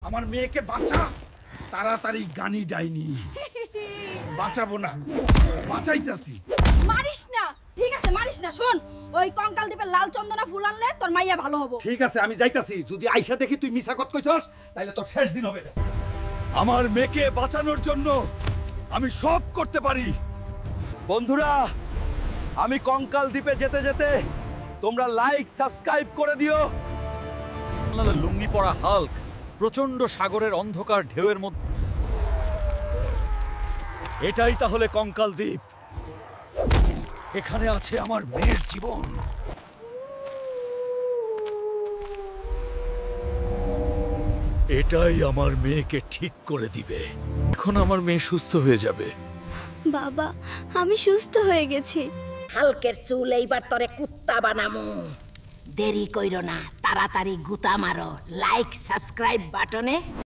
আমার মেয়েকে বাঁচা, তাড়াতাড়ি গানি ডাইনি। বাঁচাবো না, বাঁচাইতাছি। মারিস না, ঠিক আছে মারিস না। শোন, ওই কঙ্কাল দ্বীপের লাল চন্দনা ফুল আনলে তোর মাইয়া ভালো হবো। ঠিক আছে, আমি যাইতাছি। যদি আইসা দেখি তুই মিছা কথা কইছস, তাইলে তোর শেষ দিন হবে। আমার মেয়েকে বাঁচানোর জন্য আমি সব করতে পারি। বন্ধুরা, আমি কঙ্কাল দ্বীপে যেতে যেতে তোমরা লাইক সাবস্ক্রাইব করে দিও। লুঙ্গি পরা হাল্ক প্রচন্ড সাগরের অন্ধকার ঢেউয়ের মধ্যে। এটাই তাহলে কঙ্কাল দ্বীপ। এখানে আছে আমার মেয়ের জীবন। এটাই আমার মেয়েকে ঠিক করে দিবে। এখন আমার মেয়ে সুস্থ হয়ে যাবে। বাবা, আমি সুস্থ হয়ে গেছি। হালকের চুল এইবার তরে কুত্তা বানামু। দেরি কইরো না, তাড়াতাড়ি গুতা মারো লাইক সাবস্ক্রাইব বাটনে।